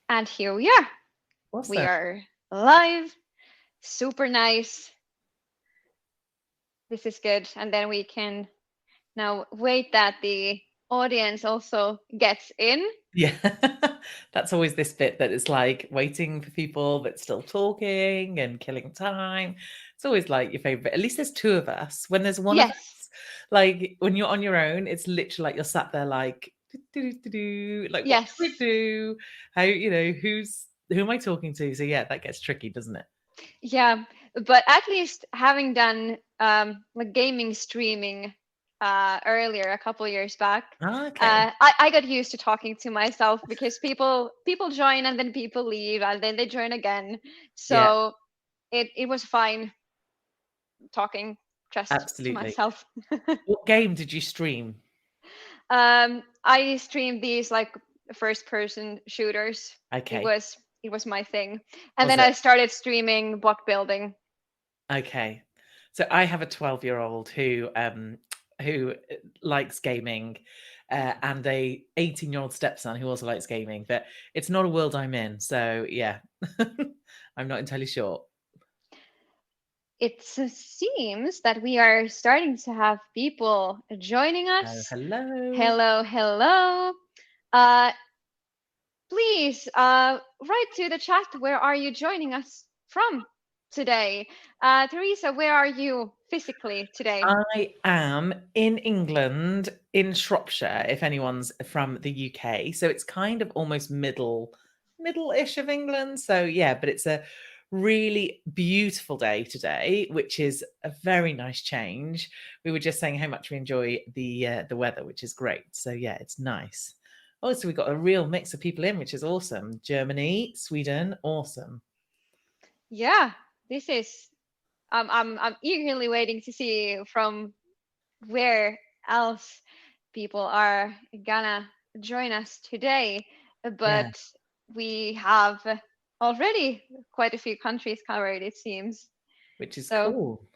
And here we are. We Awesome. are live. Super nice. This is good. And then we can now wait that the audience also gets in. Yeah. That's always this bit that it's like waiting for people but still talking and killing time. It's always like your favorite. At least there's two of us. When there's one of Yes. us, like when you're on your own, it's literally like you're sat there like like what do we Yes. do? How who am I talking to? So yeah, that gets tricky, doesn't it? Yeah. But at least having done like gaming streaming earlier a couple years back, Ah, okay. I got used to talking to myself because people join and then people leave and then they join again. Yeah, So it was fine talking just to absolutely. myself. What game did you stream? I streamed these like first person shooters. It Okay. was it was my thing. And Was then it? I started streaming block building. Okay. So I have a 12-year-old who likes gaming, and a 18-year-old stepson who also likes gaming, but it's not a world I'm in. So yeah, I'm not entirely sure. It seems that we are starting to have people joining Oh, us. hello. Hello, hello. Uh, please write to the chat, where are you joining us from today? Teresa, where are you physically today? I am in England, in Shropshire, if anyone's from the UK. So it's kind of almost middle-ish of England. So yeah, but it's a really beautiful day today, which is a very nice change. We were just saying how much we enjoy the weather, which is great. So yeah, it's nice. Oh, so we've got a real mix of people in, which is awesome. Germany, Sweden, awesome. Yeah, this is I'm eagerly waiting to see from where else people are gonna join us today. Yeah, But we have already quite a few countries covered, it seems. which is So cool.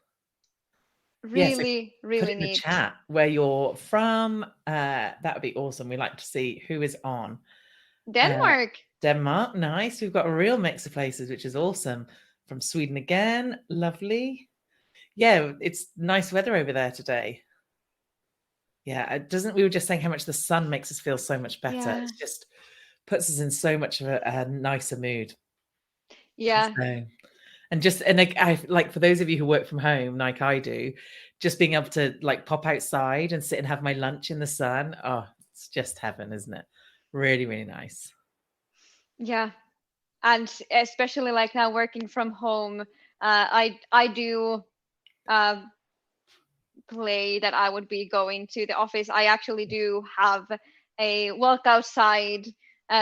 Yeah, so really, put really it in the neat. chat where you're from. That would be awesome. We like to see who is on. Uh, Denmark. Denmark, nice. We've got a real mix of places, which is awesome. From Sweden again, lovely. Yeah, it's nice weather over there today. Yeah, it doesn't. We were just saying how much the sun makes us feel so much better. Yeah. It's just puts us in so much of a nicer mood. Yeah. So, and like, I like for those of you who work from home, like I do, just being able to like pop outside and sit and have my lunch in the sun. Oh, it's just heaven, isn't it? Really, really nice. Yeah. And especially like now working from home, I do uh, play that I would be going to the office. I actually do have a walk outside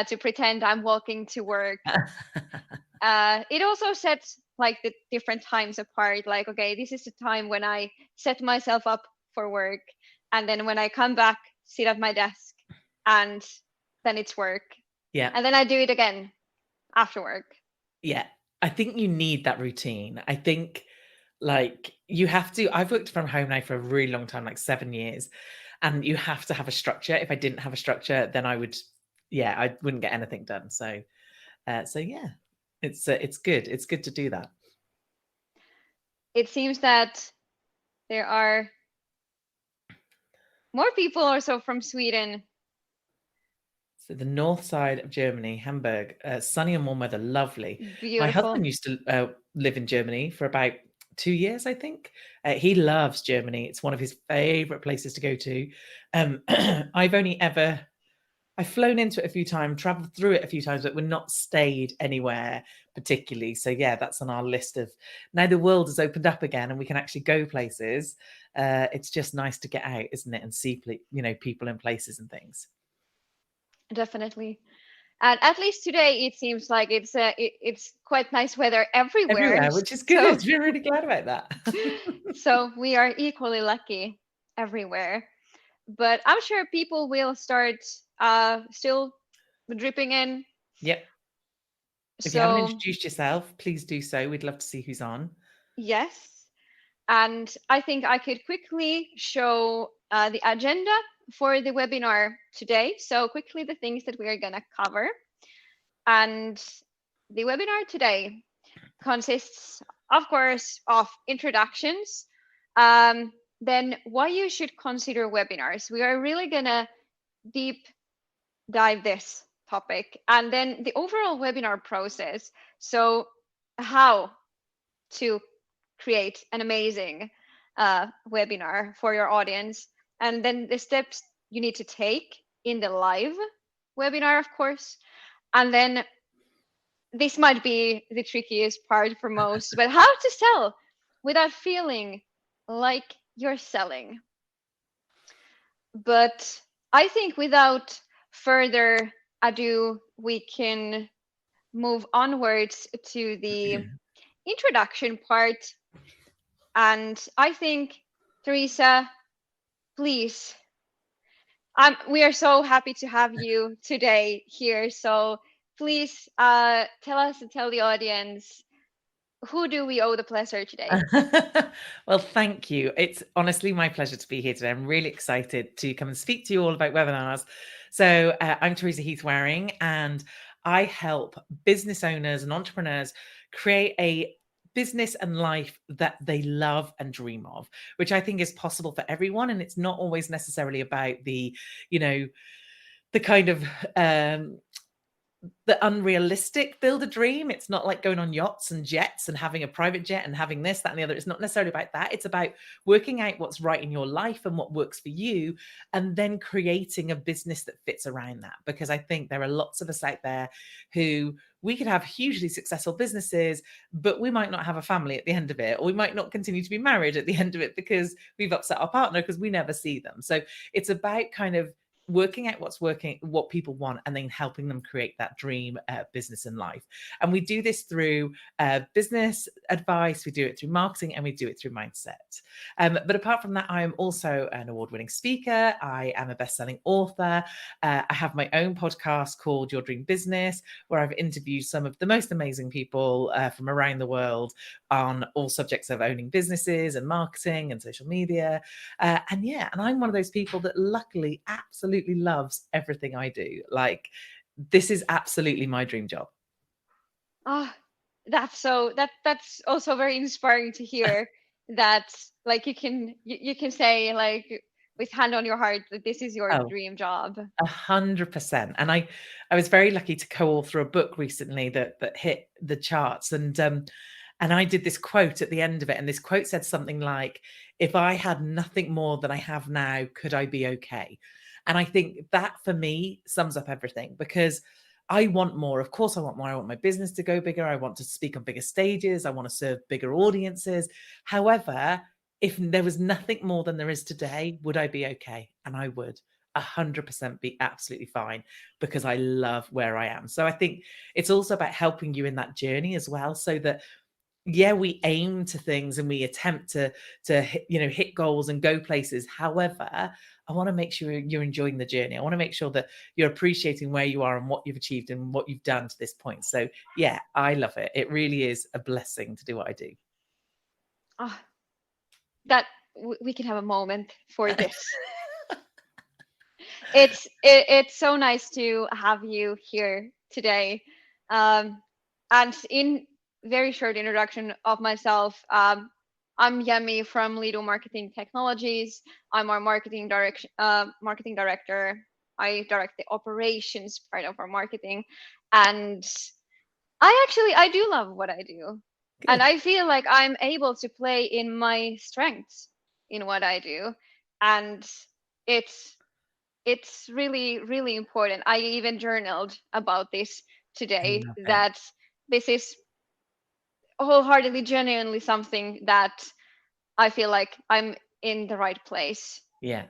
to pretend I'm walking to work. It also sets like the different times apart. Like, okay, this is the time when I set myself up for work, and then when I come back, sit at my desk, and then it's work, Yeah, and then I do it again after work. yeah. I think you need that routine. I think like you have to. I've worked from home now for a really long time, like 7 years, and you have to have a structure. If I didn't have a structure, then I would, yeah, I wouldn't get anything done. So yeah, it's good. It's good to do that. It seems that there are more people also from Sweden. So the north side of Germany, Hamburg, sunny and warm weather, lovely. My Beautiful. husband used to live in Germany for about 2 years, I think. He loves Germany. It's one of his favorite places to go to. I've only ever I've flown into it a few times, traveled through it a few times, but we're not stayed anywhere particularly. So yeah, that's on our list of now the world has opened up again and we can actually go places. It's just nice to get out, isn't it, and see people and places and things. Definitely. And at least today it seems like it's quite nice weather everywhere. Everywhere, which is So good. We're really glad about that. so we are equally lucky everywhere. But I'm sure people will start still dripping in. Yep. If you haven't So introduced yourself, please do so. We'd love to see who's on. yes, and I think I could quickly show the agenda for the webinar today. So quickly the things that we are gonna cover. And the webinar today consists, of course, of introductions, then why you should consider webinars. We are really gonna deep dive this topic, and then the overall webinar process. So how to create an amazing webinar for your audience, and then the steps you need to take in the live webinar, of course. And then this might be the trickiest part for most, but how to sell without feeling like you're selling. But I think without further ado, we can move onwards to the introduction part. And I think, Teresa, please, we are so happy to have you today here. So please tell the audience, who do we owe the pleasure today? Well, thank you. It's honestly my pleasure to be here today. I'm really excited to come and speak to you all about webinars. So I'm Teresa Heath-Wareing, and I help business owners and entrepreneurs create a business and life that they love and dream of, which I think is possible for everyone. And it's not always necessarily about the, the kind of the unrealistic build a dream. It's not like going on yachts and jets and having a private jet and having this, that, and the other. It's not necessarily about that. It's about working out what's right in your life and what works for you, and then creating a business that fits around that. Because I think there are lots of us out there who we could have hugely successful businesses, but we might not have a family at the end of it, or we might not continue to be married at the end of it because we've upset our partner because we never see them. So it's about kind of working out what's working, what people want, and then helping them create that dream business and life. And we do this through business advice, we do it through marketing, and we do it through mindset. But apart from that, I am also an award-winning speaker. I am a best-selling author. I have my own podcast called Your Dream Business, where I've interviewed some of the most amazing people from around the world on all subjects of owning businesses and marketing and social media. And I'm one of those people that luckily absolutely loves everything I do. Like, this is absolutely my dream job. Oh, that's also very inspiring to hear that, like, you can say, like, with hand on your heart, that this is your dream job. 100%. And I was very lucky to co-author a book recently that hit the charts, and I did this quote at the end of it, and this quote said something like, "If I had nothing more than I have now, could I be okay?" And I think that for me sums up everything, because I want more. Of course, I want more. I want my business to go bigger. I want to speak on bigger stages. I want to serve bigger audiences. However, if there was nothing more than there is today, would I be okay? And I would 100% be absolutely fine, because I love where I am. So I think it's also about helping you in that journey as well, so that we aim to things and we attempt to hit goals and go places. However, I want to make sure you're enjoying the journey. I want to make sure that you're appreciating where you are and what you've achieved and what you've done to this point. So yeah, I love it. It really is a blessing to do what I do. Oh, that we can have a moment for this. It's so nice to have you here today. And in very short introduction of myself, I'm Yemi from Leadoo Marketing Technologies. I'm our marketing director. I direct the operations part of our marketing, and I do love what I do. Good. And I feel like I'm able to play in my strengths in what I do, and it's really, really important. I even journaled about this today, that this is wholeheartedly, genuinely something that I feel like I'm in the right place. Yeah.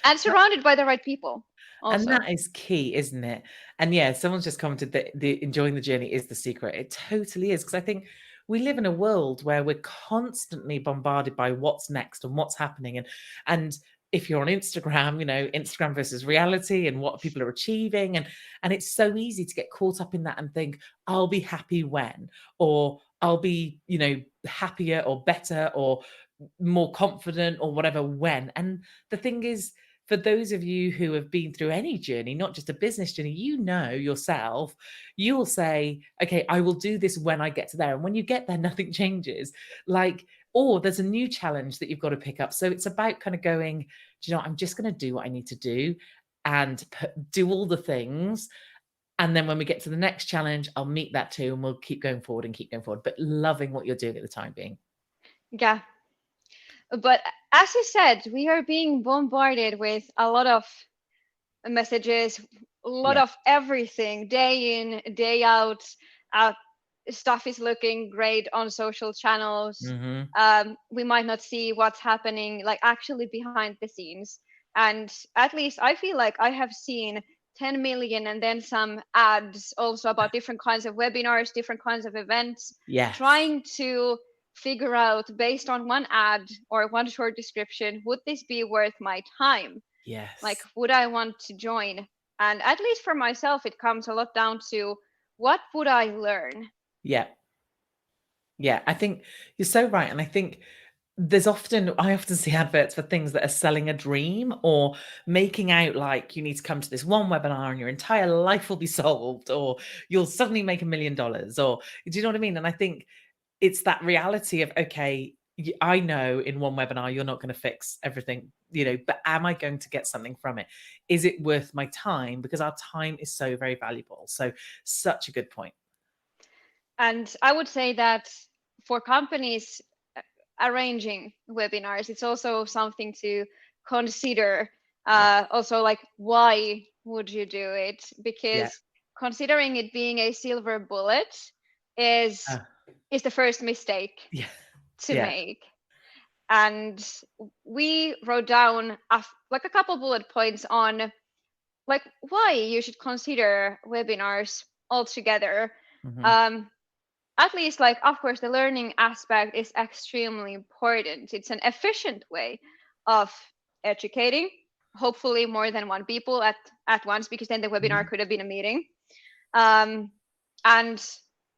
And surrounded by the right people also. And that is key, isn't it? And yeah, someone's just commented that the enjoying the journey is the secret. It totally is, because I think we live in a world where we're constantly bombarded by what's next and what's happening. And if you're on Instagram, Instagram versus reality and what people are achieving. And it's so easy to get caught up in that and think, I'll be happy when, or I'll be, happier or better or more confident or whatever when. And the thing is, for those of you who have been through any journey, not just a business journey, you know yourself, you'll say, okay, I will do this when I get to there. And when you get there, nothing changes. Like, or there's a new challenge that you've got to pick up. So it's about kind of going, do you know, I'm just going to do what I need to do and do all the things. And then when we get to the next challenge, I'll meet that too, and we'll keep going forward and keep going forward, but loving what you're doing at the time being. Yeah. But as you said, we are being bombarded with a lot of messages, a lot of everything, day in, day out. Stuff is looking great on social channels. We might not see what's happening like actually behind the scenes. And at least I feel like I have seen 10 million and then some ads also about different kinds of webinars, different kinds of events, trying to figure out based on one ad or one short description, would this be worth my time? Yes. Like, would I want to join? And at least for myself, it comes a lot down to what would I learn? Yeah. Yeah, I think you're so right. And I think I often see adverts for things that are selling a dream or making out like you need to come to this one webinar and your entire life will be solved, or you'll suddenly make $1 million, or do you know what I mean? And I think it's that reality of, okay, I know in one webinar you're not going to fix everything, you know, but am I going to get something from it? Is it worth my time? Because our time is so very valuable. So such a good point. And I would say that for companies arranging webinars, it's also something to consider. Also, like, why would you do it? Because considering it being a silver bullet is the first mistake to make. And we wrote down like a couple bullet points on like why you should consider webinars altogether. At least, like, of course, the learning aspect is extremely important. It's an efficient way of educating, hopefully more than one people at once, because then the webinar could have been a meeting. And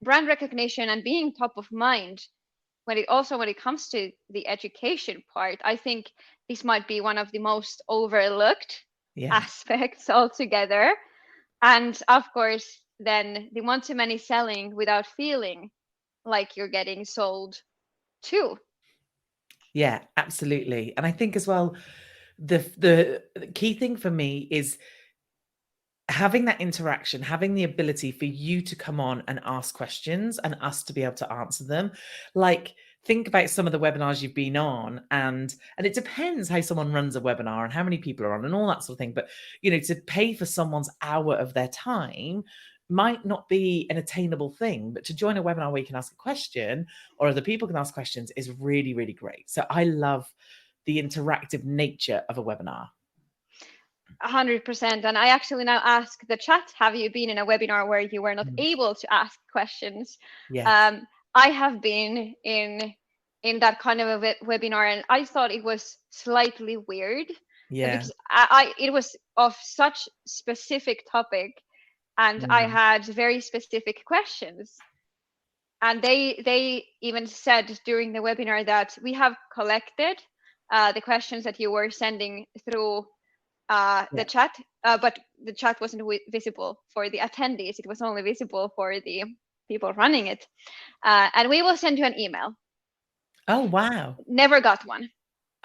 brand recognition and being top of mind when it comes to the education part, I think this might be one of the most overlooked aspects altogether. And of course, then the one-to-many selling without feeling like you're getting sold too. Yeah, absolutely. And I think as well, the key thing for me is having that interaction, having the ability for you to come on and ask questions and us to be able to answer them. Like, think about some of the webinars you've been on, and it depends how someone runs a webinar and how many people are on and all that sort of thing. But, you know, to pay for someone's hour of their time might not be an attainable thing, but to join a webinar where you can ask a question or other people can ask questions is really, really great. So I love the interactive nature of a webinar. 100%. And I actually now ask the chat, have you been in a webinar where you were not able to ask questions? Yes. I have been in that kind of a webinar, and I thought it was slightly weird. Because it was of such specific topic, and I had very specific questions. And they even said during the webinar that we have collected the questions that you were sending through the chat, but the chat wasn't visible for the attendees. It was only visible for the people running it. And we will send you an email. Oh, wow. Never got one.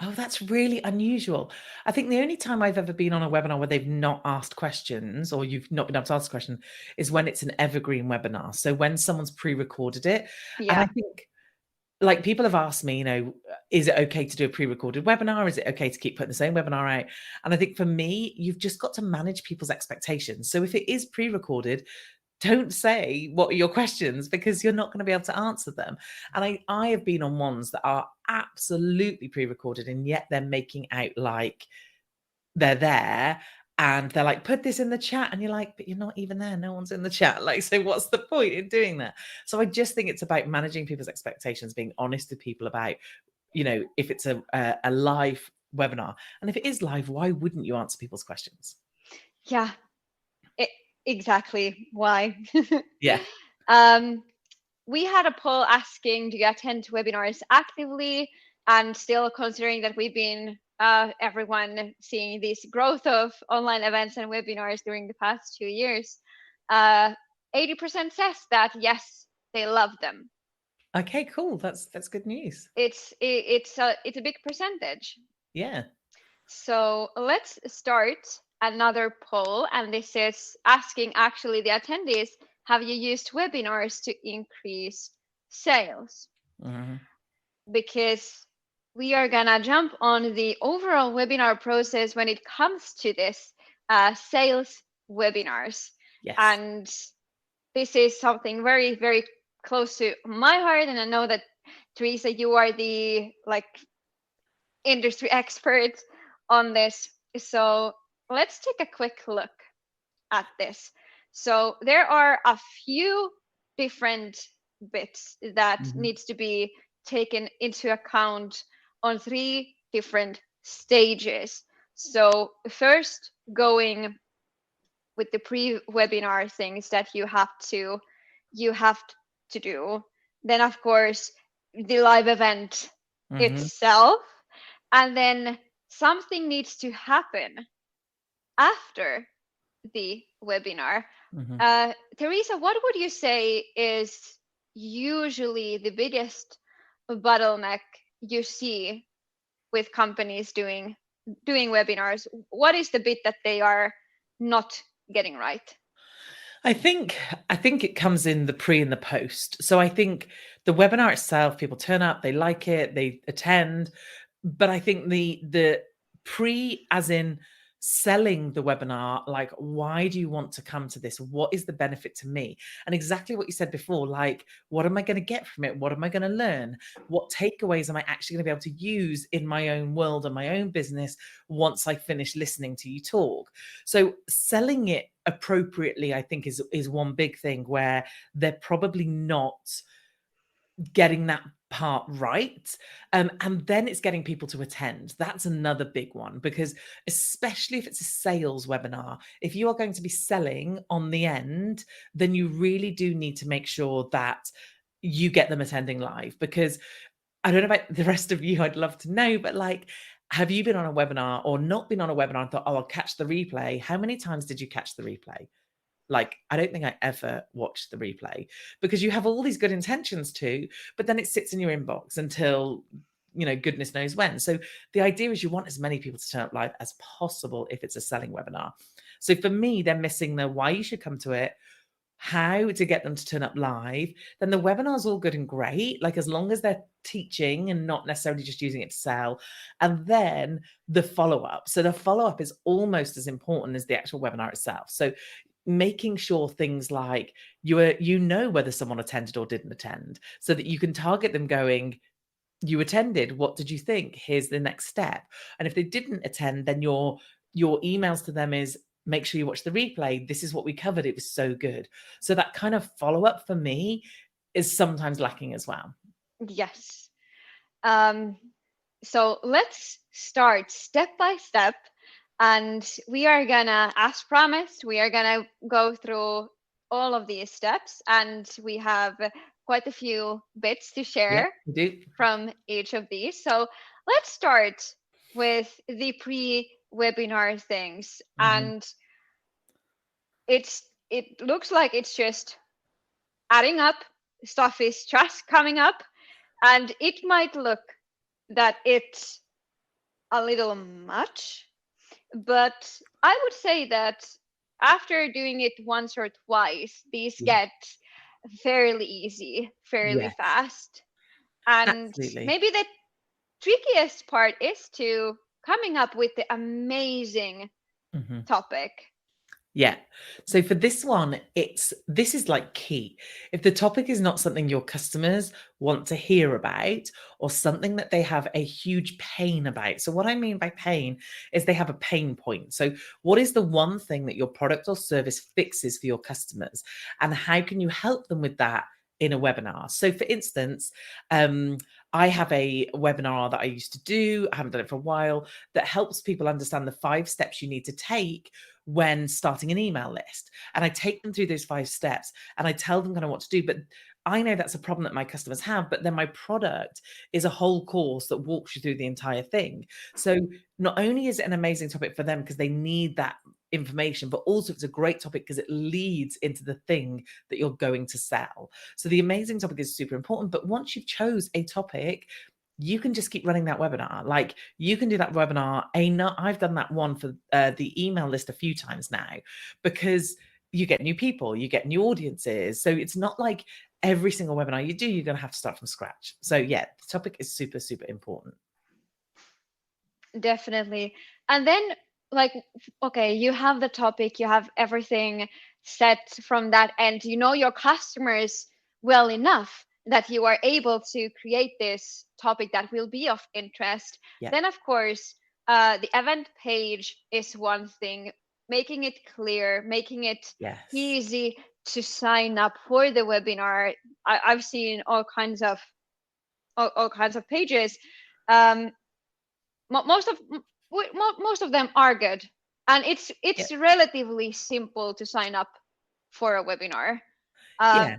Oh, that's really unusual. I think the only time I've ever been on a webinar where they've not asked questions or you've not been able to ask a question is when it's an evergreen webinar. So when someone's pre-recorded it. And I think, like, people have asked me, you know, is it okay to do a pre-recorded webinar? Is it okay to keep putting the same webinar out? And I think for me, you've just got to manage people's expectations. So if it is pre-recorded, don't say what are your questions, because you're not going to be able to answer them. And I have been on ones that are absolutely pre-recorded, and yet they're making out like they're there. And they're like, put this in the chat. And you're like, but you're not even there. No one's in the chat. Like, so what's the point in doing that? So I just think it's about managing people's expectations, being honest with people about, you know, if it's a live webinar. And if it is live, why wouldn't you answer people's questions? Yeah, exactly. Why? Yeah. We had a poll asking, do you attend webinars actively? And still considering that we've been everyone seeing this growth of online events and webinars during the past 2 years, 80% says that yes, they love them. Okay, cool. That's good news. It's a big percentage. Yeah. So let's start another poll, and this is asking actually the attendees, have you used webinars to increase sales? Mm-hmm. Because we are gonna jump on the overall webinar process when it comes to this sales webinars. Yes. And this is something very, very close to my heart. And I know that, Teresa, you are the industry expert on this. So let's take a quick look at this. So there are a few different bits that needs to be taken into account on 3 different stages. So first, going with the pre-webinar things that you have to do. Then of course the live event itself, and then something needs to happen after the webinar. Teresa, what would you say is usually the biggest bottleneck you see with companies doing webinars? What is the bit that they are not getting right? I think it comes in the pre and the post. So I think the webinar itself, people turn up, they like it, they attend, but I think the pre, as in selling the webinar, like, why do you want to come to this? What is the benefit to me? And exactly what you said before, like, what am I going to get from it? What am I going to learn? What takeaways am I actually going to be able to use in my own world and my own business once I finish listening to you talk? So selling it appropriately, I think, is one big thing where they're probably not getting that part right. And then it's getting people to attend. That's another big one, because especially if it's a sales webinar, if you are going to be selling on the end, then you really do need to make sure that you get them attending live. Because I don't know about the rest of you, I'd love to know, but like, have you been on a webinar or not been on a webinar and thought, oh, I'll catch the replay? How many times did you catch the replay? Like, I don't think I ever watched the replay, because you have all these good intentions too, but then it sits in your inbox until, goodness knows when. So the idea is you want as many people to turn up live as possible if it's a selling webinar. So for me, they're missing the why you should come to it, how to get them to turn up live. Then the webinar's all good and great, like as long as they're teaching and not necessarily just using it to sell. And then the follow-up. So the follow-up is almost as important as the actual webinar itself. So making sure things like you know whether someone attended or didn't attend, so that you can target them going, you attended, what did you think? Here's the next step. And if they didn't attend, then your emails to them is, make sure you watch the replay. This is what we covered. It was so good. So that kind of follow-up for me is sometimes lacking as well. Yes. So let's start step by step. And we are gonna, as promised, we are gonna go through all of these steps, and we have quite a few bits to share from each of these. So let's start with the pre-webinar things. And it looks like it's just adding up, stuff is just coming up, and it might look that it's a little much. But I would say that after doing it once or twice, these get fairly easy, fairly fast. And maybe the trickiest part is to coming up with the amazing topic. Yeah. So for this one, this is like key. If the topic is not something your customers want to hear about, or something that they have a huge pain about. So what I mean by pain is they have a pain point. So what is the one thing that your product or service fixes for your customers? And how can you help them with that in a webinar? So for instance, I have a webinar that I used to do, I haven't done it for a while, that helps people understand the 5 steps you need to take when starting an email list. And I take them through those 5 steps and I tell them kind of what to do. But I know that's a problem that my customers have, but then my product is a whole course that walks you through the entire thing. So not only is it an amazing topic for them because they need that information, but also it's a great topic because it leads into the thing that you're going to sell. So the amazing topic is super important. But once you've chose a topic, you can just keep running that webinar. Like you can do that webinar. I've done that one for the email list a few times now, because you get new people, you get new audiences. So it's not like every single webinar you do, you're going to have to start from scratch. So yeah, the topic is super, super important. Definitely. And then, like, okay, you have the topic, you have everything set from that end, you know your customers well enough that you are able to create this topic that will be of interest. Yeah. Then, of course, the event page is one thing, making it clear, making it Yes. easy to sign up for the webinar. I've seen all kinds of pages. Most of them are good, and it's relatively simple to sign up for a webinar. Yeah.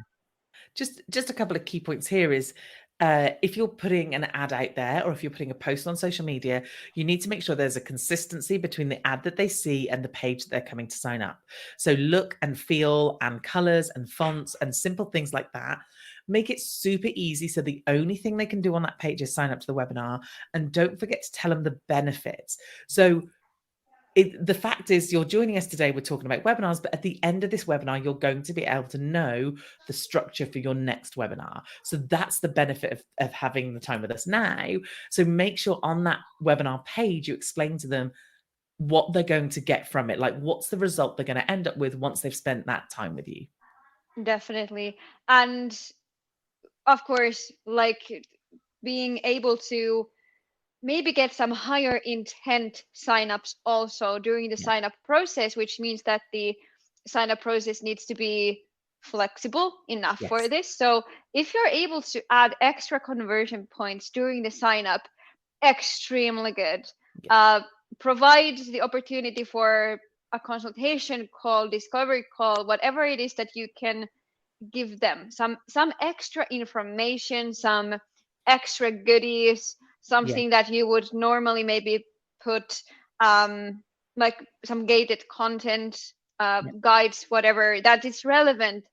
Just a couple of key points here is if you're putting an ad out there, or if you're putting a post on social media, you need to make sure there's a consistency between the ad that they see and the page that they're coming to sign up. So look and feel and colors and fonts and simple things like that. Make it super easy. So the only thing they can do on that page is sign up to the webinar, and don't forget to tell them the benefits. So the fact is, you're joining us today, we're talking about webinars, but at the end of this webinar, you're going to be able to know the structure for your next webinar. So that's the benefit of having the time with us now. So make sure on that webinar page, you explain to them what they're going to get from it. Like, what's the result they're going to end up with once they've spent that time with you? Definitely. And of course, like, being able to maybe get some higher intent signups also during the sign up process, which means that the sign up process needs to be flexible enough for this. So if you're able to add extra conversion points during the sign up, extremely good. Provide the opportunity for a consultation call, discovery call, whatever it is that you can give them, some extra information, some extra goodies, something that you would normally maybe put like some gated content, guides, whatever that is relevant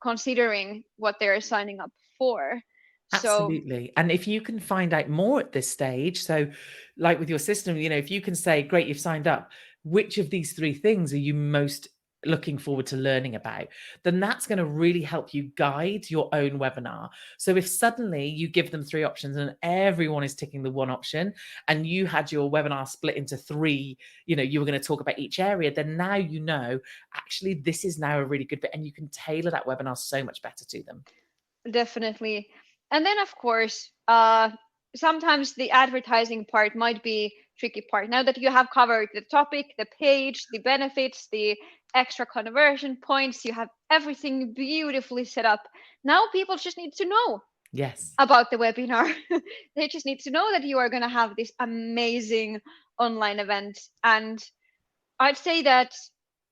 considering what they're signing up for. Absolutely. And if you can find out more at this stage, so like with your system, if you can say, great, you've signed up, which of these three things are you most looking forward to learning about, then that's going to really help you guide your own webinar. So if suddenly you give them three options and everyone is ticking the one option, and you had your webinar split into three, you were going to talk about each area, then now actually this is now a really good bit, and you can tailor that webinar so much better to them. Definitely. And then, of course, sometimes the advertising part might be tricky part. Now that you have covered the topic, the page, the benefits, the extra conversion points, you have everything beautifully set up. Now people just need to know about the webinar. They just need to know that you are going to have this amazing online event. And I'd say that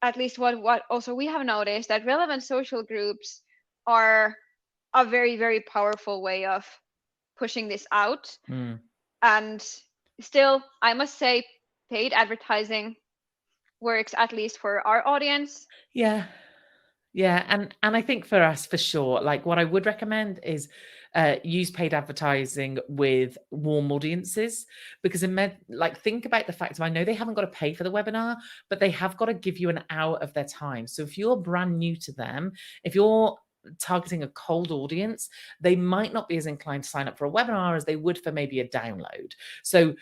at least what also we have noticed, that relevant social groups are a very, very powerful way of pushing this out. And still, I must say, paid advertising works, at least for our audience. Yeah. And I think for us, for sure, like what I would recommend is use paid advertising with warm audiences, because think about the fact of, I know they haven't got to pay for the webinar, but they have got to give you an hour of their time. So if you're brand new to them, if you're targeting a cold audience, they might not be as inclined to sign up for a webinar as they would for maybe a download. So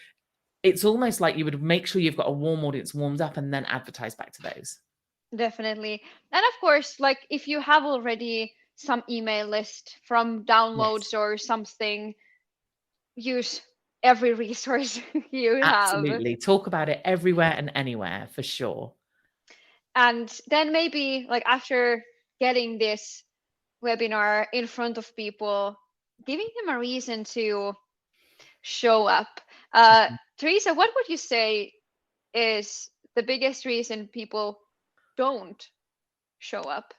it's almost like you would make sure you've got a warm audience warmed up and then advertise back to those. Definitely. And of course, like, if you have already some email list from downloads or something, use every resource you have. Absolutely. Talk about it everywhere and anywhere, for sure. And then maybe, like, after getting this webinar in front of people, giving them a reason to show up. Teresa, what would you say is the biggest reason people don't show up?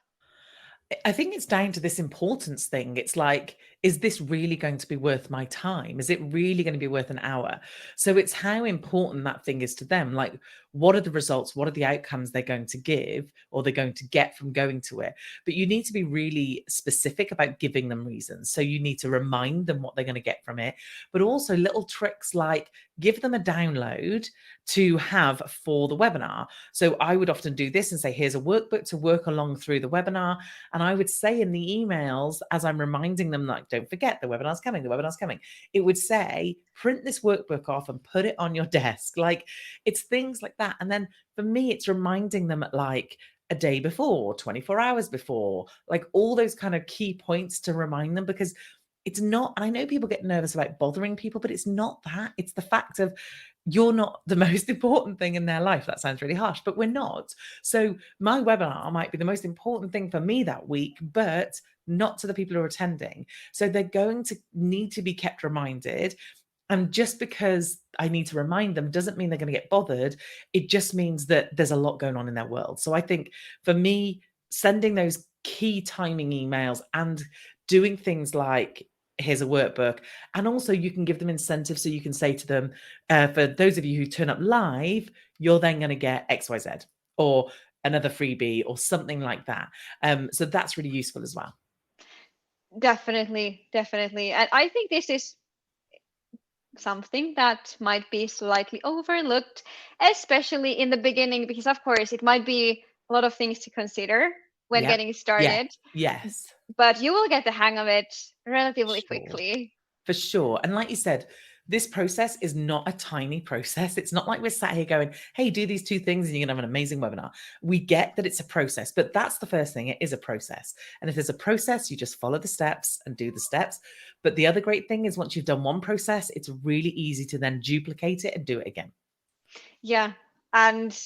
I think it's down to this importance thing. It's like, is this really going to be worth my time? Is it really going to be worth an hour? So it's how important that thing is to them. Like, what are the results? What are the outcomes they're going to give or they're going to get from going to it? But you need to be really specific about giving them reasons. So you need to remind them what they're going to get from it, but also little tricks like give them a download to have for the webinar. So I would often do this and say, here's a workbook to work along through the webinar. And I would say in the emails, as I'm reminding them, like, don't forget the webinar's coming, the webinar's coming. It would say, print this workbook off and put it on your desk. Like, it's things like that. And then for me, it's reminding them at like a day before, 24 hours before, like all those kind of key points to remind them, because it's not, and I know people get nervous about bothering people, but it's not that. It's the fact of you're not the most important thing in their life. That sounds really harsh, but we're not. So my webinar might be the most important thing for me that week, but not to the people who are attending. So they're going to need to be kept reminded. And just because I need to remind them doesn't mean they're going to get bothered. It just means that there's a lot going on in their world. So I think for me, sending those key timing emails and doing things like, here's a workbook, and also you can give them incentives. So you can say to them, for those of you who turn up live, you're then going to get XYZ or another freebie or something like that. So that's really useful as well. Definitely. And I think this is something that might be slightly overlooked, especially in the beginning, because of course it might be a lot of things to consider when getting started. Yes. But you will get the hang of it relatively quickly. For sure. And like you said, this process is not a tiny process. It's not like we're sat here going, hey, do these 2 things and you're going to have an amazing webinar. We get that it's a process, but that's the first thing. It is a process. And if there's a process, you just follow the steps and do the steps. But the other great thing is once you've done one process, it's really easy to then duplicate it and do it again. Yeah. And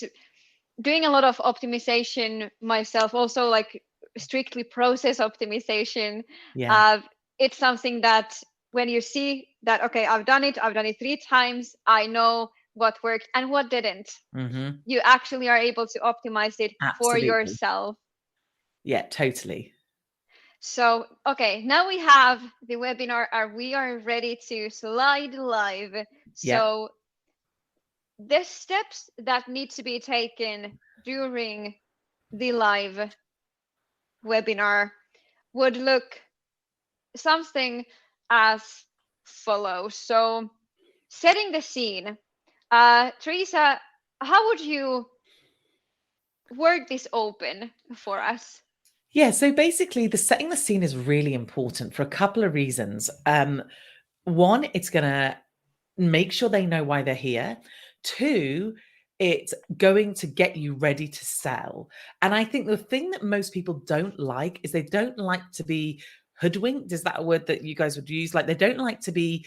doing a lot of optimization myself, also like strictly process optimization. Yeah. It's something that when you see that, okay, I've done it 3 times, I know what worked and what didn't. Mm-hmm. You actually are able to optimize it for yourself. Yeah, totally. So, okay, now we have the webinar and we are ready to slide live. So the steps that need to be taken during the live webinar would look something as follows. So setting the scene. Teresa, how would you word this open for us? Yeah, so basically the setting the scene is really important for a couple of reasons. One, it's going to make sure they know why they're here. 2, it's going to get you ready to sell. And I think the thing that most people don't like is they don't like to be hoodwinked. Is that a word that you guys would use? Like they don't like to be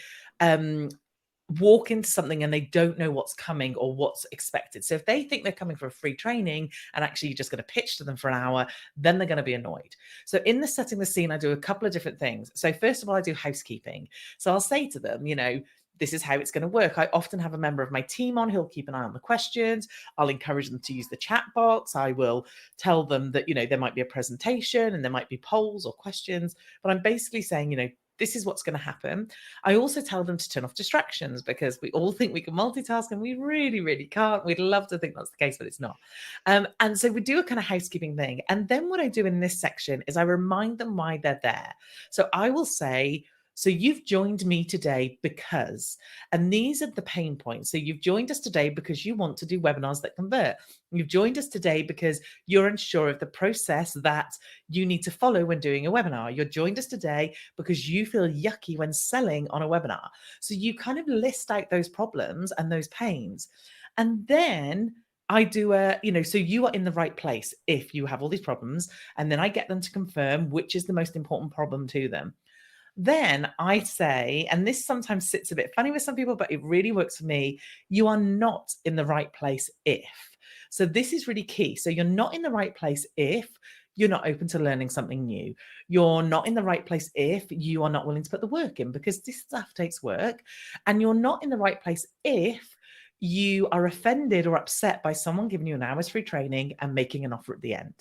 walk into something and they don't know what's coming or what's expected. So if they think they're coming for a free training and actually you're just going to pitch to them for an hour, then they're going to be annoyed. So in the setting the scene, I do a couple of different things. So first of all, I do housekeeping. So I'll say to them, this is how it's going to work. I often have a member of my team on who'll keep an eye on the questions. I'll encourage them to use the chat box. I will tell them that, there might be a presentation and there might be polls or questions, but I'm basically saying, this is what's going to happen. I also tell them to turn off distractions because we all think we can multitask and we really, really can't. We'd love to think that's the case, but it's not. And so we do a kind of housekeeping thing. And then what I do in this section is I remind them why they're there. So I will say, so you've joined me today because, and these are the pain points. So you've joined us today because you want to do webinars that convert. You've joined us today because you're unsure of the process that you need to follow when doing a webinar. You're joined us today because you feel yucky when selling on a webinar. So you kind of list out those problems and those pains. And then I do so you are in the right place if you have all these problems. And then I get them to confirm which is the most important problem to them. Then I say, and this sometimes sits a bit funny with some people, but it really works for me, you are not in the right place if. So this is really key. So you're not in the right place if you're not open to learning something new. You're not in the right place if you are not willing to put the work in, because this stuff takes work. And you're not in the right place if you are offended or upset by someone giving you an hour's free training and making an offer at the end.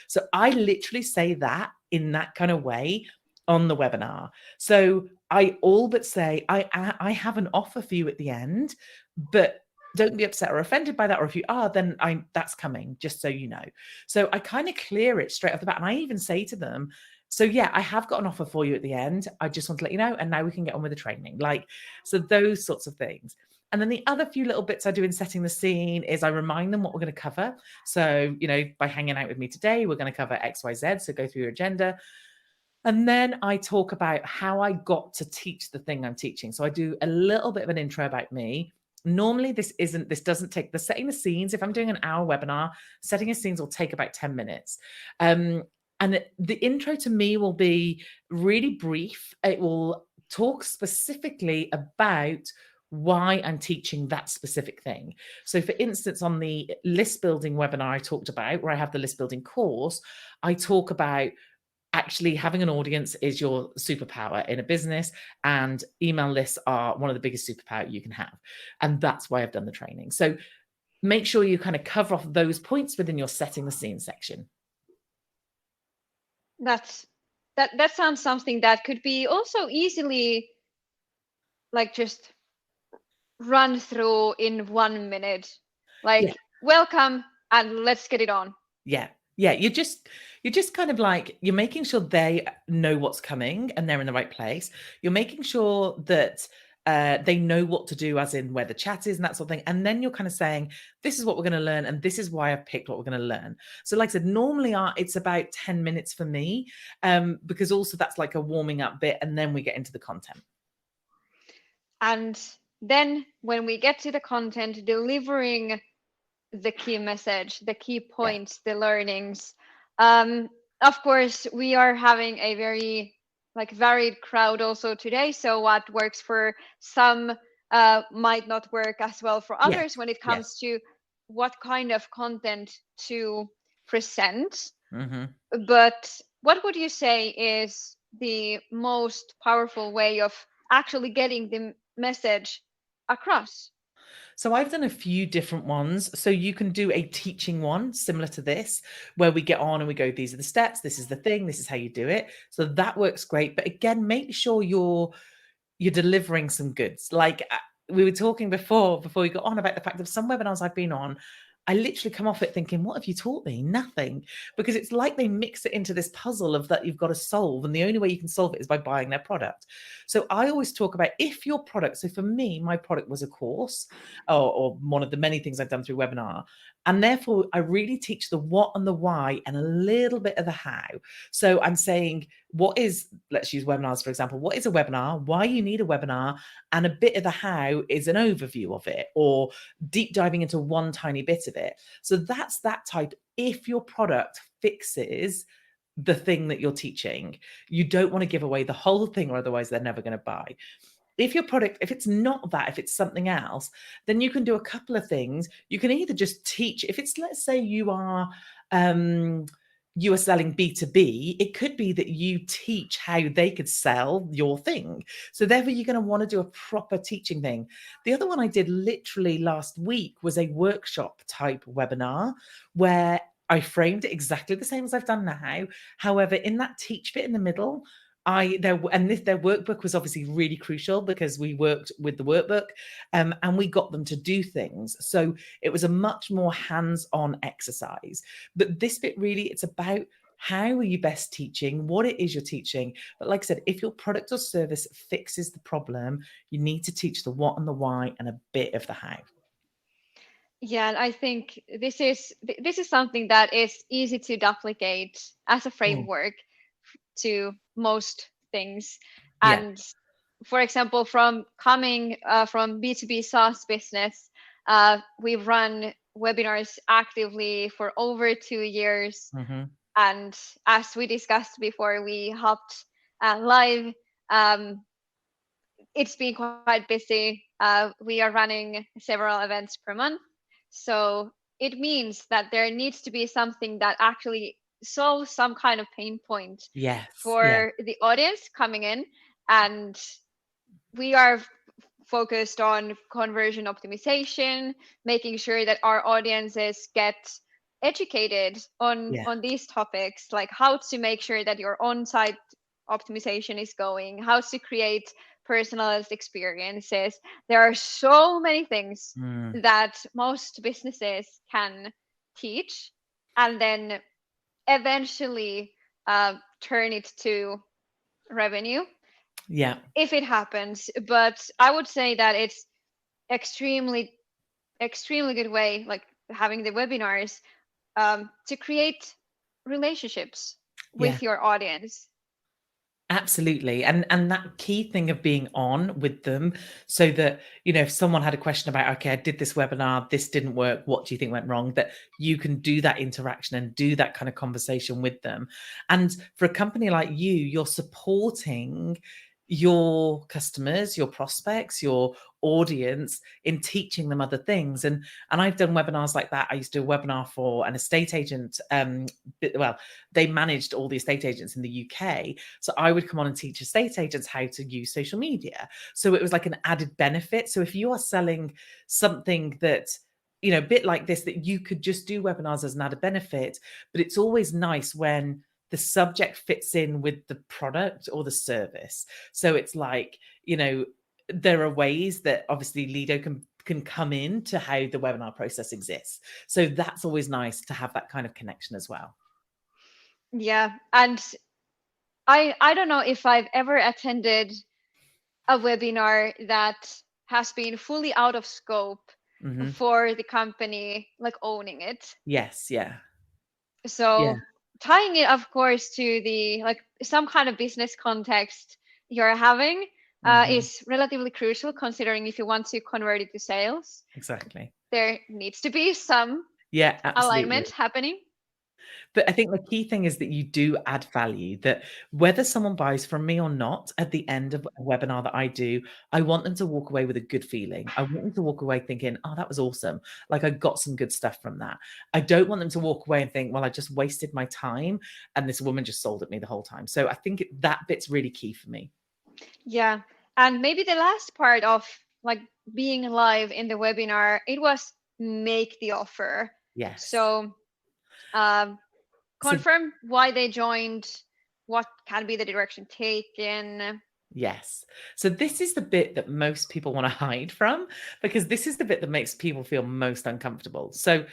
So I literally say that in that kind of way on the webinar. So I all but say, I have an offer for you at the end, but don't be upset or offended by that. Or if you are, then that's coming, just so you know. So I kind of clear it straight off the bat. And I even say to them, so yeah, I have got an offer for you at the end. I just want to let you know. And now we can get on with the training. Like, so those sorts of things. And then the other few little bits I do in setting the scene is I remind them what we're going to cover. So, you know, by hanging out with me today, we're going to cover X, Y, Z. So go through your agenda. And then I talk about how I got to teach the thing I'm teaching. So I do a little bit of an intro about me. Normally, this doesn't take the setting the scenes. If I'm doing an hour webinar, setting the scenes will take about 10 minutes. And the intro to me will be really brief. It will talk specifically about why I'm teaching that specific thing. So for instance, on the list building webinar I talked about, where I have the list building course, I talk about actually having an audience is your superpower in a business, and email lists are one of the biggest superpower you can have. And that's why I've done the training. So make sure you kind of cover off those points within your setting the scene section. That sounds something that could be also easily like just run through in 1 minute. Like, welcome and let's get it on. Yeah. You're just kind of like, you're making sure they know what's coming and they're in the right place. You're making sure that they know what to do, as in where the chat is and that sort of thing. And then you're kind of saying, this is what we're going to learn. And this is why I've picked what we're going to learn. So like I said, normally it's about 10 minutes for me, because also that's like a warming up bit. And then we get into the content. And then when we get to the content, delivering the key message, the key points, the learnings. Of course, we are having a very varied crowd also today. So what works for some might not work as well for others when it comes to what kind of content to present. Mm-hmm. But what would you say is the most powerful way of actually getting the message across? So I've done a few different ones. So you can do a teaching one similar to this, where we get on and we go, these are the steps, this is the thing, this is how you do it. So that works great. But again, make sure you're delivering some goods. Like we were talking before we got on about the fact that some webinars I've been on, I literally come off it thinking, what have you taught me? Nothing. Because it's like they mix it into this puzzle of that you've got to solve. And the only way you can solve it is by buying their product. So I always talk about if your product, so for me, my product was a course or one of the many things I've done through webinar. And therefore, I really teach the what and the why and a little bit of the how. So I'm saying, let's use webinars, for example. What is a webinar? Why you need a webinar? And a bit of the how is an overview of it, or deep diving into one tiny bit of it. So that's that type. If your product fixes the thing that you're teaching, you don't want to give away the whole thing, or otherwise they're never going to buy. If your product, if it's not that, if it's something else, then you can do a couple of things. You can either just teach, if it's, let's say you are selling B2B, it could be that you teach how they could sell your thing. So therefore, you're going to want to do a proper teaching thing. The other one I did literally last week was a workshop type webinar where I framed it exactly the same as I've done now. However, in that teach bit in the middle, their workbook was obviously really crucial because we worked with the workbook and we got them to do things. So it was a much more hands-on exercise. But this bit really, it's about how are you best teaching, what it is you're teaching. But like I said, if your product or service fixes the problem, you need to teach the what and the why and a bit of the how. Yeah, and I think this is something that is easy to duplicate as a framework to most things. And for example, from coming from B2B SaaS business, we've run webinars actively for over 2 years. Mm-hmm. And as we discussed before we hopped live, it's been quite busy. We are running several events per month. So it means that there needs to be something that actually solves some kind of pain point for the audience coming in. And we are focused on conversion optimization, making sure that our audiences get educated on Yeah. these topics, like how to make sure that your on-site optimization is going, how to create personalized experiences. There are so many things Mm. that most businesses can teach and then eventually turn it to revenue Yeah. if it happens. But I would say that it's extremely extremely good way, like having the webinars, to create relationships Yeah. with your audience. Absolutely. And that key thing of being on with them so that, you know, if someone had a question about, okay, I did this webinar, this didn't work, what do you think went wrong? That you can do that interaction and do that kind of conversation with them. And for a company like you, you're supporting your customers, your prospects, your audience in teaching them other things. And I've done webinars like that. I used to do a webinar for an estate agent. Well, they managed all the estate agents in the UK. So I would come on and teach estate agents how to use social media. So it was like an added benefit. So if you are selling something that, you know, a bit like this, that you could just do webinars as an added benefit, but it's always nice when the subject fits in with the product or the service. So it's like, you know, there are ways that obviously Leadoo can come in to how the webinar process exists. So that's always nice to have that kind of connection as well. Yeah, and I don't know if I've ever attended a webinar that has been fully out of scope Mm-hmm. for the company like owning it. Yes. Yeah. Yeah. So tying it, of course, to the like some kind of business context you're having Mm-hmm. is relatively crucial, considering if you want to convert it to sales, Exactly. there needs to be some Yeah, absolutely. alignment happening. But I think the key thing is that you do add value, that whether someone buys from me or not, at the end of a webinar that I do, I want them to walk away with a good feeling. I want them to walk away thinking, oh, that was awesome. Like I got some good stuff from that. I don't want them to walk away and think, well, I just wasted my time and this woman just sold at me the whole time. So I think that bit's really key for me. Yeah. And maybe the last part of like being live in the webinar, it was make the offer. Yes. So um, So confirm why they joined, what can be the direction taken. yes. So this is the bit that most people want to hide from, because this is the bit that makes people feel most uncomfortable. So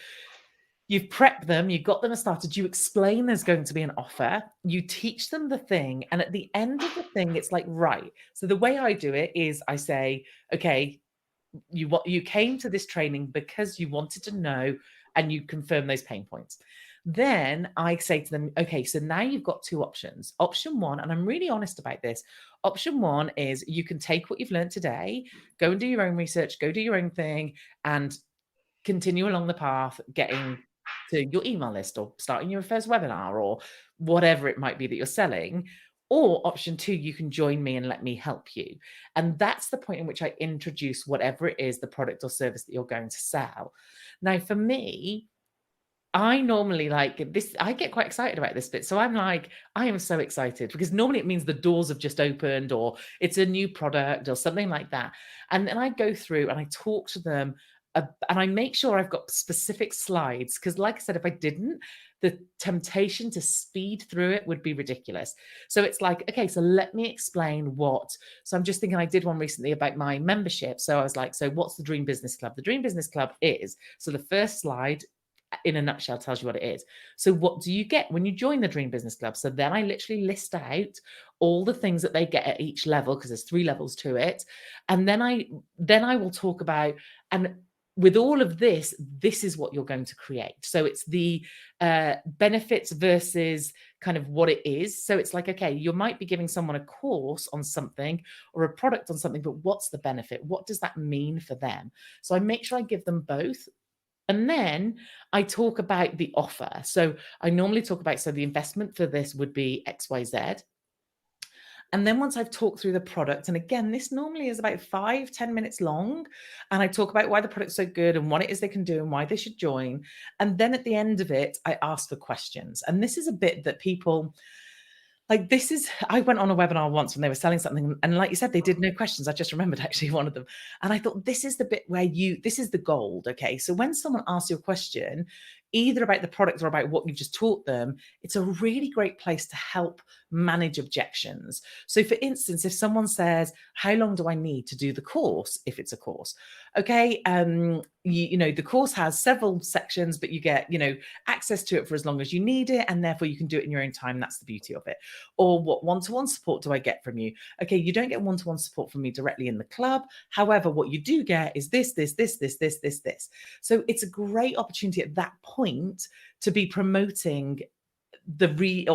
you've prepped them, you got them started, you explain there's going to be an offer, you teach them the thing, and at the end of the thing, it's like, right. So the way I do it is I say, okay, you came to this training because you wanted to know and you confirm those pain points. Then I say to them, okay, so now you've got two options. Option one, and I'm really honest about this. Option one is you can take what you've learned today, go and do your own research, go do your own thing, and continue along the path, getting to your email list or starting your first webinar or whatever it might be that you're selling. Or option two, you can join me and let me help you. And that's the point in which I introduce whatever it is, the product or service that you're going to sell. Now, for me, I normally like this, I get quite excited about this bit. So I'm like, I am so excited because normally it means the doors have just opened or it's a new product or something like that. And then I go through and I talk to them and I make sure I've got specific slides because, like I said, if I didn't, the temptation to speed through it would be ridiculous. So it's like, okay, so let me explain what. So I'm just thinking, I did one recently about my membership. So I was like, so what's the Dream Business Club? The Dream Business Club is, so the first slide in a nutshell tells you what it is. So what do you get when you join the Dream Business Club? So then I literally list out all the things that they get at each level, because there's 3 levels to it. And then I will talk about, and with all of this, this is what you're going to create. So it's the benefits versus kind of what it is. So it's like, okay, you might be giving someone a course on something or a product on something, but what's the benefit? What does that mean for them? So I make sure I give them both. And then I talk about the offer. So I normally talk about, so the investment for this would be XYZ. And then once I've talked through the product, and again, this normally is about 5-10 minutes long, and I talk about why the product's so good and what it is they can do and why they should join. And then at the end of it, I ask for questions. And this is a bit that people, Like I went on a webinar once when they were selling something, and like you said, they did no questions. I just remembered actually one of them. And I thought, this is the bit where this is the gold. Okay. So when someone asks you a question, either about the product or about what you've just taught them, it's a really great place to help manage objections. So for instance, if someone says, how long do I need to do the course? If it's a course, okay. The course has several sections, but you get, access to it for as long as you need it. And therefore you can do it in your own time. That's the beauty of it. Or what one-to-one support do I get from you? Okay, you don't get one-to-one support from me directly in the club. However, what you do get is this. So it's a great opportunity at that point to be promoting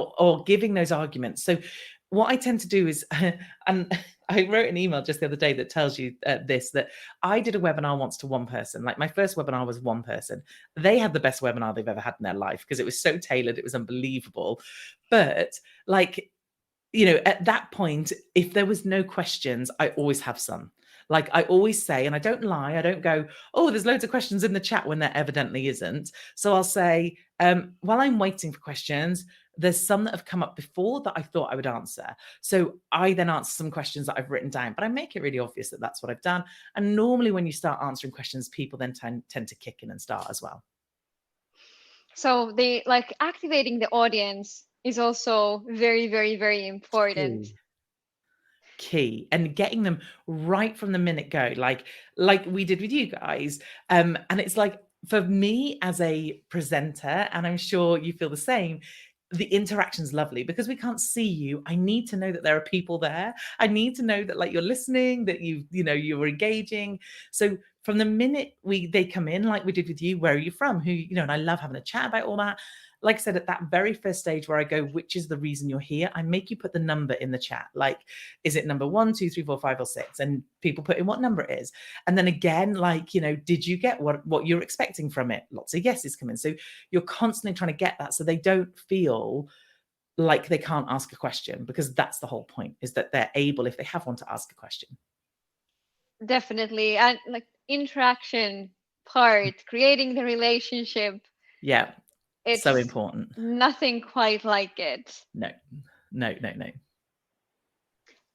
or giving those arguments. So what I tend to do is, and I wrote an email just the other day that tells you that I did a webinar once to one person. Like my first webinar was one person. They had the best webinar they've ever had in their life because it was so tailored. It was unbelievable. But like, at that point, if there was no questions, I always have some. Like I always say, and I don't lie, I don't go, oh, there's loads of questions in the chat when there evidently isn't. So I'll say, while I'm waiting for questions, there's some that have come up before that I thought I would answer. So I then answer some questions that I've written down, but I make it really obvious that that's what I've done. And normally when you start answering questions, people then tend to kick in and start as well. So activating the audience is also very, very, very important. Key. And getting them right from the minute go, like we did with you guys. And it's like, for me as a presenter, and I'm sure you feel the same, the interaction's lovely because we can't see you. I need to know that there are people there. I need to know that like you're listening, that you're engaging. So from the minute they come in, like we did with you, where are you from? Who, and I love having a chat about all that. Like I said, at that very first stage where I go, which is the reason you're here? I make you put the number in the chat. Like, is it number 1, 2, 3, 4, 5, or 6? And people put in what number it is. And then again, like, did you get what you're expecting from it? Lots of yeses come in. So you're constantly trying to get that so they don't feel like they can't ask a question, because that's the whole point, is that they're able, if they have one, to ask a question. Definitely. And like interaction part, creating the relationship. Yeah. It's so important. Nothing quite like it. No.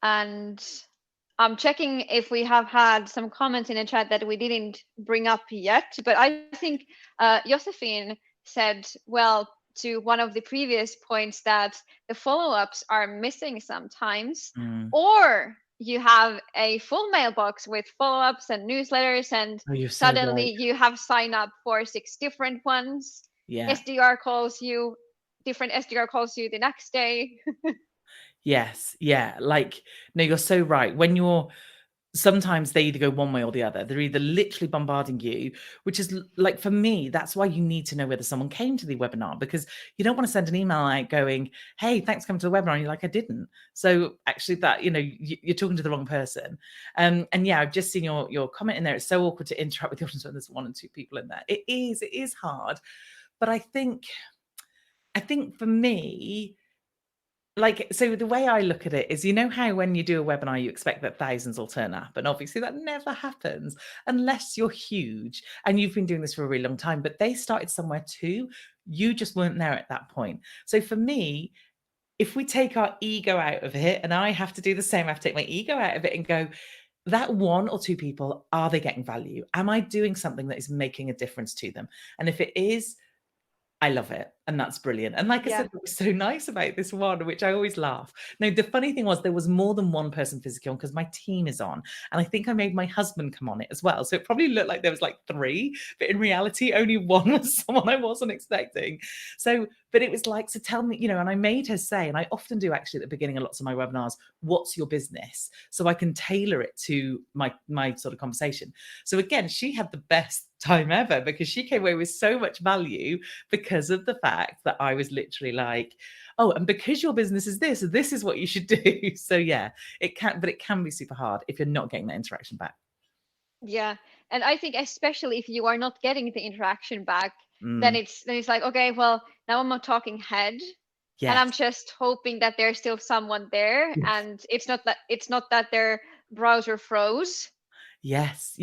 And I'm checking if we have had some comments in the chat that we didn't bring up yet. But I think Josephine said, well, to one of the previous points, that the follow-ups are missing sometimes, or you have a full mailbox with follow-ups and newsletters, and suddenly you have signed up for 6 different ones. Yeah. Different SDR calls you the next day. Yes. Yeah. Like, no, you're so right. When sometimes they either go one way or the other. They're either literally bombarding you, which is like, for me, that's why you need to know whether someone came to the webinar, because you don't want to send an email out going, hey, thanks for coming to the webinar. And you're like, I didn't. So actually that, you're talking to the wrong person. And yeah, I've just seen your comment in there. It's so awkward to interact with the audience when there's 1 and 2 people in there. It is hard. But I think for me, like, so the way I look at it is, how when you do a webinar, you expect that thousands will turn up. And obviously that never happens unless you're huge and you've been doing this for a really long time, but they started somewhere too. You just weren't there at that point. So for me, if we take our ego out of it, and I have to do the same, I have to take my ego out of it and go, that 1 or 2 people, are they getting value? Am I doing something that is making a difference to them? And if it is, I love it. And that's brilliant. And like I said, it was so nice about this one, which I always laugh. Now, the funny thing was there was more than 1 person physically on, because my team is on. And I think I made my husband come on it as well. So it probably looked like there was like 3, but in reality, only 1 was someone I wasn't expecting. So, but it was like, to tell me, and I made her say, and I often do actually at the beginning of lots of my webinars, what's your business? So I can tailor it to my sort of conversation. So again, she had the best time ever, because she came away with so much value because of the fact that I was literally like, oh, and because your business is this is what you should do. So yeah, it can be super hard if you're not getting that interaction back. Yeah. And I think especially if you are not getting the interaction back, then it's like, okay, well, now I'm a talking head. Yes. And I'm just hoping that there's still someone there. Yes. And it's not that their browser froze. Yes,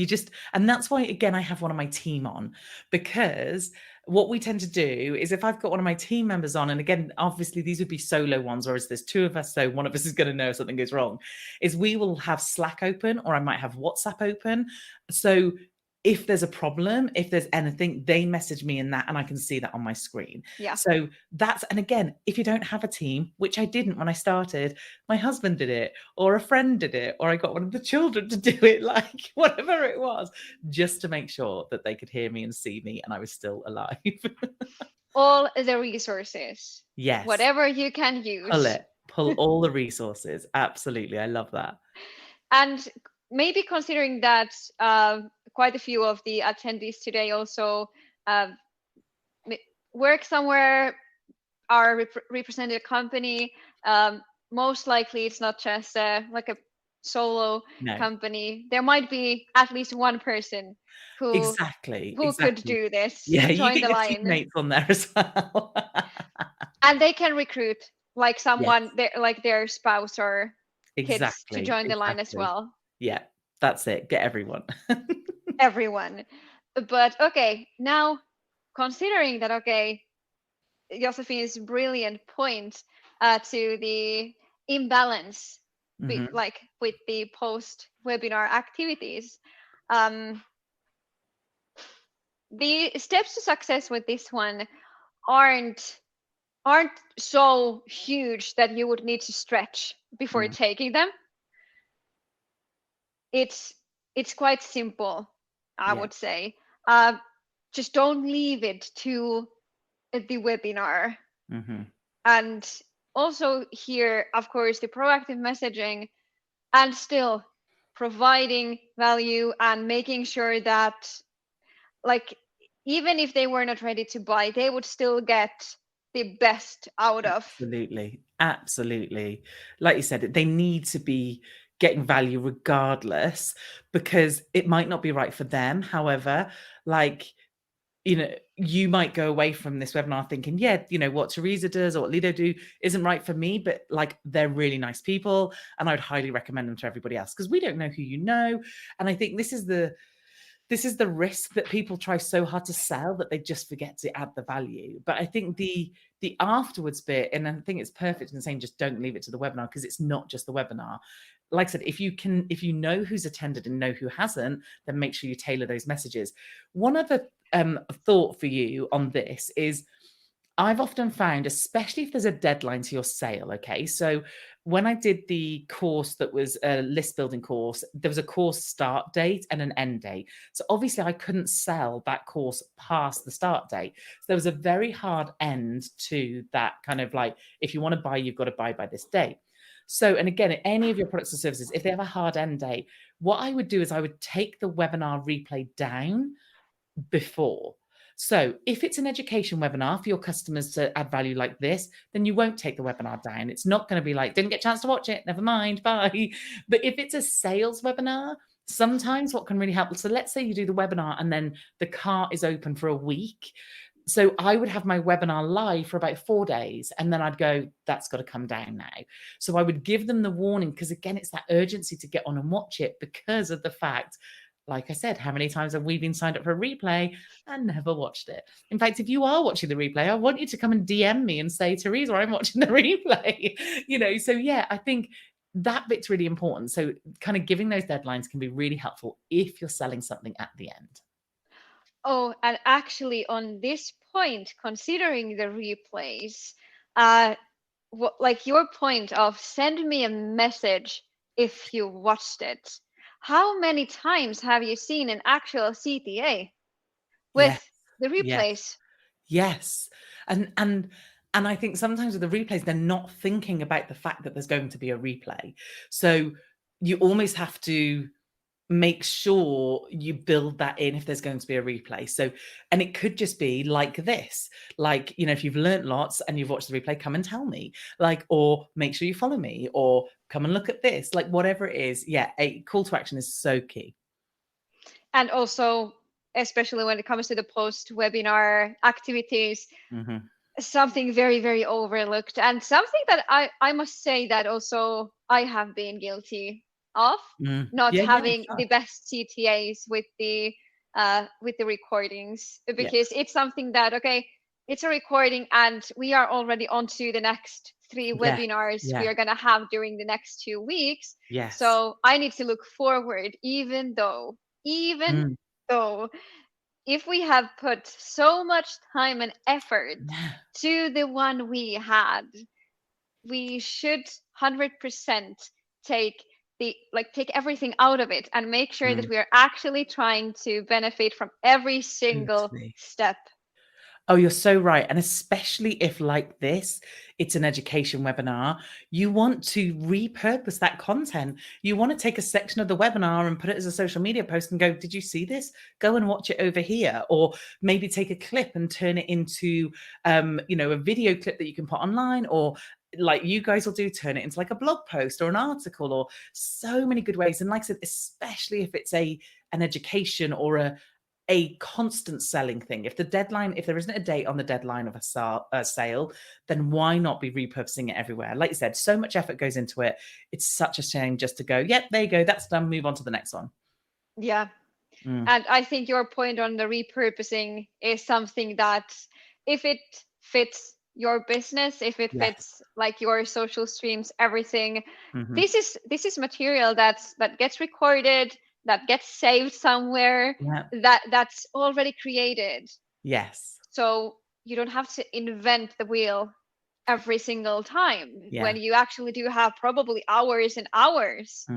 and that's why, again, I have one of my team on, because what we tend to do is if I've got one of my team members on, and again, obviously these would be solo ones, or as there's two of us, so one of us is going to know if something goes wrong, is we will have Slack open, or I might have WhatsApp open. So if there's a problem, if there's anything, they message me in that and I can see that on my screen. Yeah. So that's, and again, if you don't have a team, which I didn't when I started, my husband did it, or a friend did it, or I got one of the children to do it, like whatever it was, just to make sure that they could hear me and see me and I was still alive. All the resources. Yes. Whatever you can use. Pull all the resources. Absolutely. I love that. And maybe considering that quite a few of the attendees today also work somewhere, are representing a company, most likely it's not just like a solo company. There might be at least one person who could do this. Yeah, join you the get line. your teammates on there as well. And they can recruit like someone, like their spouse or kids to join the line as well. Yeah, that's it. Get everyone. Everyone. But okay, now considering that, okay, Josephine's brilliant point to the imbalance like with the post-webinar activities, the steps to success with this one aren't so huge that you would need to stretch before taking them. It's quite simple, I would say. Just don't leave it to the webinar. And also here, of course, the proactive messaging, and still providing value and making sure that, like, even if they were not ready to buy, they would still get the best out of. Absolutely. Like you said, they need to be getting value regardless, because it might not be right for them. However, like, you know, you might go away from this webinar thinking, yeah, you know, what Teresa does or what Leadoo do isn't right for me, but like, they're really nice people and I would highly recommend them to everybody else, because we don't know who you know. And I think this is the risk that people try so hard to sell that they just forget to add the value. But I think the afterwards bit, and I think it's perfect in saying just don't leave it to the webinar, because it's not just the webinar. Like I said, if you know who's attended and know who hasn't, then make sure you tailor those messages. One other thought for you on this is, I've often found, especially if there's a deadline to your sale, okay? So when I did the course that was a list building course, there was a course start date and an end date. So obviously I couldn't sell that course past the start date. So there was a very hard end to that, kind of like, if you want to buy, you've got to buy by this date. So, and again, any of your products or services, if they have a hard end date, what I would do is I would take the webinar replay down before. So if it's an education webinar for your customers to add value like this, then you won't take the webinar down. It's not going to be like, didn't get a chance to watch it, never mind, bye. But if it's a sales webinar, sometimes what can really help, so let's say you do the webinar and then the cart is open for a week. So I would have my webinar live for about 4 days, and then I'd go, that's got to come down now. So I would give them the warning, because again, it's that urgency to get on and watch it, because of the fact, like I said, how many times have we been signed up for a replay and never watched it? In fact, if you are watching the replay, I want you to come and DM me and say, Teresa, I'm watching the replay. You know, so yeah, I think that bit's really important. So kind of giving those deadlines can be really helpful if you're selling something at the end. Oh, and actually on this point, considering the replays, like your point of send me a message if you watched it. How many times have you seen an actual CTA with the replays? Yes. And I think sometimes with the replays, they're not thinking about the fact that there's going to be a replay. So you almost have to make sure you build that in if there's going to be a replay. So, and it could just be like this, like, you know, if you've learned lots and you've watched the replay, come and tell me, like, or make sure you follow me, or come and look at this, like whatever it is. Yeah, a call to action is so key. And also, especially when it comes to the post-webinar activities, something very, very overlooked, and something that I must say that also I have been guilty of, not having the best CTAs with the with the recordings, because it's something that, okay, it's a recording and we are already on to the next 3 webinars we are going to have during the next 2 weeks. Yes. So I need to look forward, even though if we have put so much time and effort to the one we had, we should 100% take everything out of it and make sure that we are actually trying to benefit from every single step. Oh, you're so right. And especially if, like this, it's an education webinar, you want to repurpose that content. You want to take a section of the webinar and put it as a social media post and go, did you see this? Go and watch it over here. Or maybe take a clip and turn it into, a video clip that you can put online, or like you guys will do, turn it into like a blog post or an article, or so many good ways. And like I said, especially if it's an education or a constant selling thing. If there isn't a date on the deadline of a sale, then why not be repurposing it everywhere? Like you said, so much effort goes into it. It's such a shame just to go, yep, there you go, that's done, move on to the next one. Yeah. And I think your point on the repurposing is something that, if it fits your business, if it fits like your social streams, everything, this is material that gets recorded, that gets saved somewhere, that's already created. Yes. So you don't have to invent the wheel every single time, when you actually do have probably hours and hours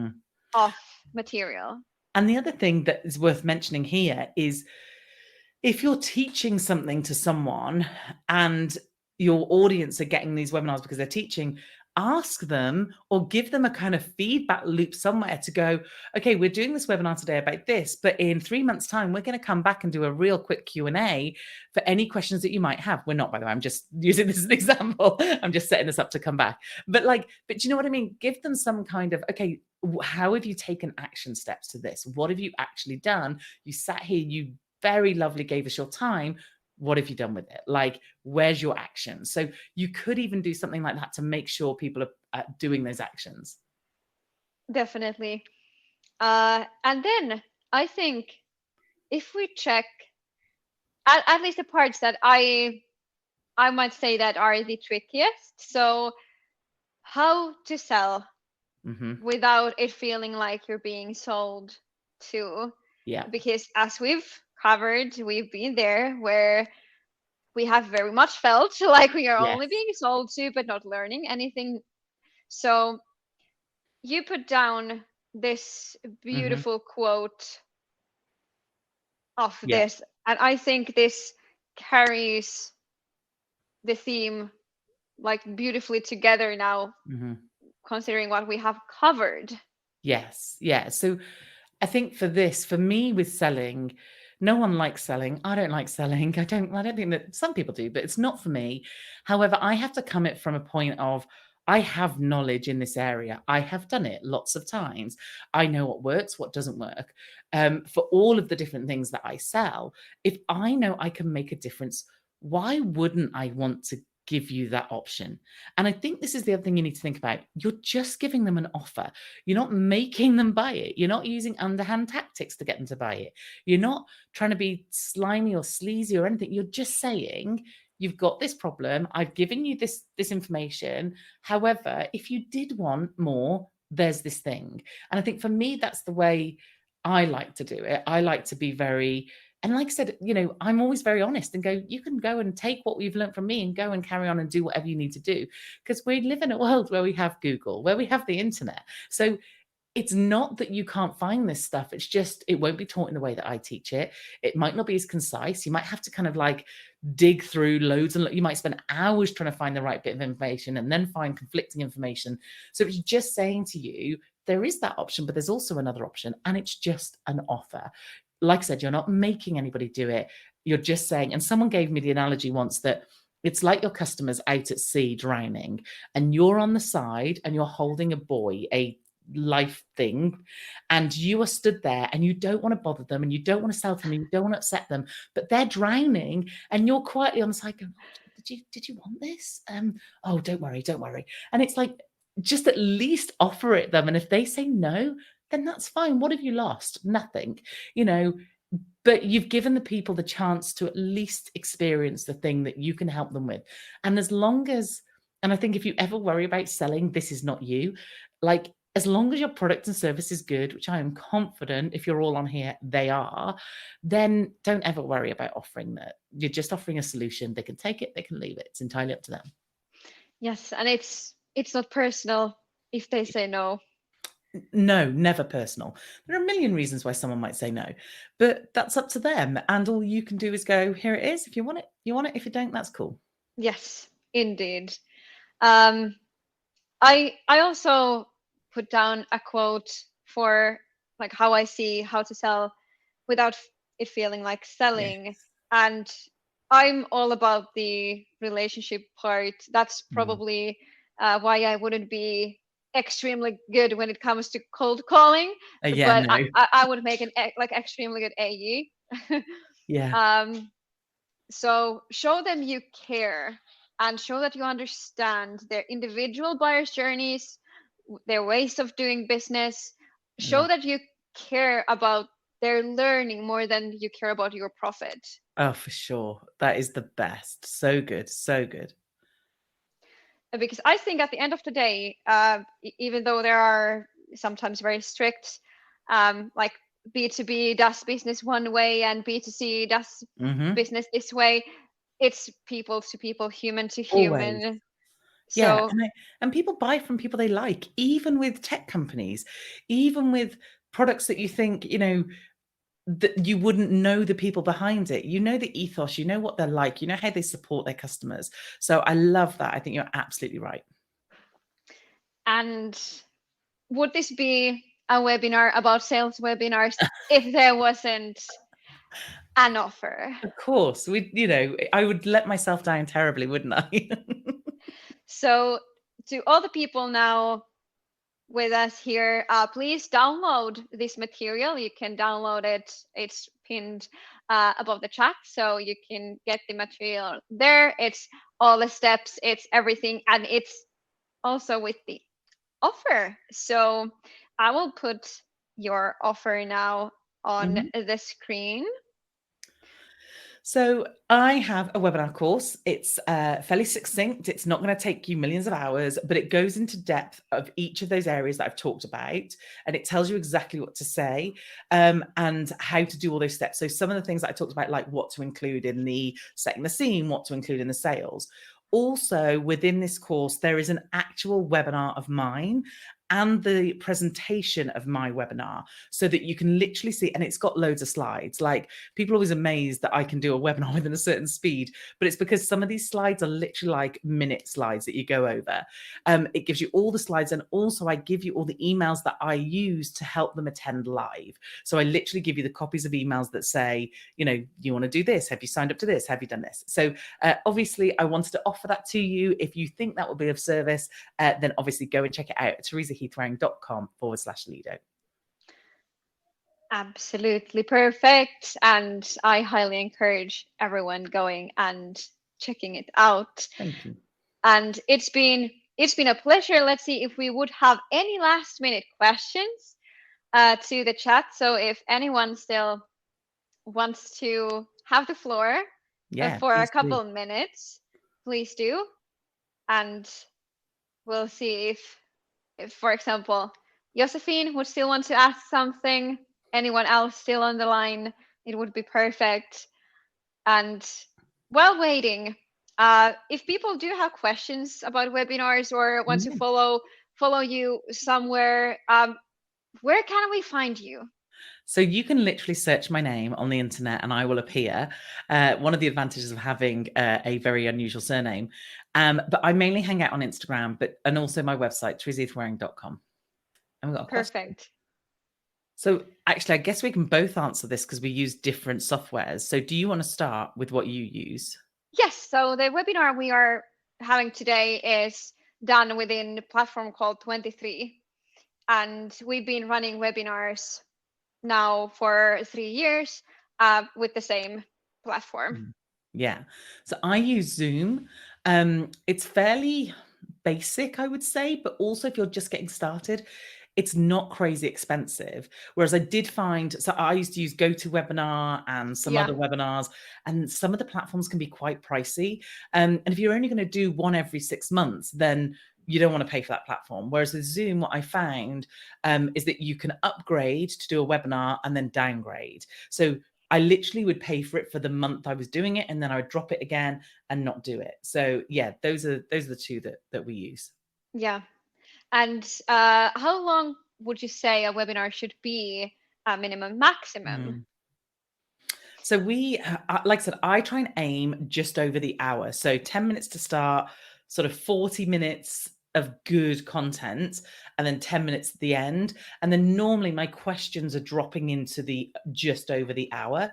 of material. And the other thing that is worth mentioning here is, if you're teaching something to someone and your audience are getting these webinars because they're teaching, ask them or give them a kind of feedback loop somewhere to go, okay, we're doing this webinar today about this, but in 3 months' time, we're going to come back and do a real quick Q&A for any questions that you might have. We're not, by the way, I'm just using this as an example. I'm just setting this up to come back. But you know what I mean? Give them some kind of, okay, how have you taken action steps to this? What have you actually done? You sat here, you very lovely gave us your time. What have you done with it? Like, where's your action? So you could even do something like that to make sure people are doing those actions. Definitely. And then I think if we check at least the parts that I might say that are the trickiest. So how to sell without it feeling like you're being sold to. Yeah. Because as we've covered, we've been there where we have very much felt like we are only being sold to, but not learning anything. So you put down this beautiful quote of this, and I think this carries the theme like beautifully together now, considering what we have covered. Yes. Yeah. So I think for me with selling, no one likes selling. I don't like selling. I don't think that some people do, but it's not for me. However, I have to come it from a point of, I have knowledge in this area. I have done it lots of times. I know what works, what doesn't work. For all of the different things that I sell, if I know I can make a difference, why wouldn't I want to give you that option? And I think this is the other thing you need to think about. You're just giving them an offer. You're not making them buy it. You're not using underhand tactics to get them to buy it. You're not trying to be slimy or sleazy or anything. You're just saying, you've got this problem. I've given you this information. However, if you did want more, there's this thing. And I think for me, that's the way I like to do it. I like to be very, and like I said, I'm always very honest and go, you can go and take what you've learned from me and go and carry on and do whatever you need to do. Because we live in a world where we have Google, where we have the internet. So it's not that you can't find this stuff. It's just, it won't be taught in the way that I teach it. It might not be as concise. You might have to kind of like dig through loads, and you might spend hours trying to find the right bit of information and then find conflicting information. So it's just saying to you, there is that option, but there's also another option, and it's just an offer. Like I said, you're not making anybody do it. You're just saying, and someone gave me the analogy once that it's like your customers out at sea drowning, and you're on the side and you're holding a buoy, a life thing, and you are stood there and you don't want to bother them and you don't want to sell to them and you don't want to upset them, but they're drowning and you're quietly on the side going, oh, did you want this? Oh, don't worry. And it's like, just at least offer it them. And if they say no, then that's fine. What have you lost? Nothing. but you've given the people the chance to at least experience the thing that you can help them with. And as long as, and I think if you ever worry about selling, this is not you. Like, as long as your product and service is good, which I am confident if you're all on here, they are, then don't ever worry about offering that. You're just offering a solution. They can take it, they can leave it. It's entirely up to them. Yes, and it's not personal if they say no. No, never personal. There are a million reasons why someone might say no, but that's up to them. And all you can do is go, here it is. If you want it, you want it. If you don't, that's cool. Yes, indeed. I also put down a quote for like how I see how to sell without it feeling like selling. Yes. And I'm all about the relationship part. That's Mm. probably why I wouldn't be extremely good when it comes to cold calling, Yeah, but no. I would make an like extremely good AE. Yeah. So show them you care and show that you understand their individual buyers' journeys, their ways of doing business. Show Yeah. that you care about their learning more than you care about your profit. Oh, for sure. That is the best. So good. So good. Because I think at the end of the day, even though there are sometimes very strict, like B2B does business one way and B2C does Mm-hmm. business this way, it's people to people, human to Always. human. Yeah. So And people buy from people they like, even with tech companies, even with products that you think, that you wouldn't know the people behind it. You know the ethos, you know what they're like, you know how they support their customers. So I love that. I think you're absolutely right. and would this be a webinar about sales webinars if there wasn't an offer? Of course, I would let myself down terribly, wouldn't I? So to all the people now with us here, please download this material. You can download it. It's pinned above the chat, so you can get the material there. It's all the steps, it's everything, and it's also with the offer. So I will put your offer now on Mhm. the screen. So I have a webinar course. It's fairly succinct. It's not going to take you millions of hours, but it goes into depth of each of those areas that I've talked about, and it tells you exactly what to say and how to do all those steps. So some of the things that I talked about, like what to include in the setting the scene, what to include in the sales. Also, within this course, there is an actual webinar of mine and the presentation of my webinar so that you can literally see, and it's got loads of slides. Like, people are always amazed that I can do a webinar within a certain speed, but it's because some of these slides are literally like minute slides that you go over. It gives you all the slides, and also I give you all the emails that I use to help them attend live. So I literally give you the copies of emails that say, you want to do this? Have you signed up to this? Have you done this? So obviously I wanted to offer that to you. If you think that will be of service, then obviously go and check it out at teresaheathwareing.com/Leadoo. Absolutely perfect. And I highly encourage everyone going and checking it out. Thank you. And it's been a pleasure. Let's see if we would have any last minute questions to the chat. So if anyone still wants to have the floor Yeah, for a please do. couple of minutes, please do. And we'll see if, for example, Josephine would still want to ask something. Anyone else still on the line? It would be perfect. And while waiting, if people do have questions about webinars or want to Yeah. follow you somewhere, where can we find you? So you can literally search my name on the internet and I will appear. One of the advantages of having a very unusual surname. But I mainly hang out on Instagram, and also my website, teresaheathwareing.com. And we've got a question. Perfect. So actually, I guess we can both answer this because we use different softwares. So do you want to start with what you use? Yes. So the webinar we are having today is done within a platform called 23. And we've been running webinars now for 3 years with the same platform. Yeah. So I use Zoom. It's fairly basic, I would say, but also if you're just getting started, it's not crazy expensive. Whereas I did find, so I used to use GoToWebinar and some Yeah. other webinars, and some of the platforms can be quite pricey. And if you're only going to do one every 6 months, then you don't want to pay for that platform. Whereas with Zoom, what I found is that you can upgrade to do a webinar and then downgrade. So I literally would pay for it for the month I was doing it, and then I would drop it again and not do it. So yeah, those are the two that we use. Yeah. And how long would you say a webinar should be, a minimum, maximum? So we, like I said, I try and aim just over the hour. So 10 minutes to start, sort of 40 minutes of good content, and then 10 minutes at the end. And then normally my questions are dropping into the just over the hour.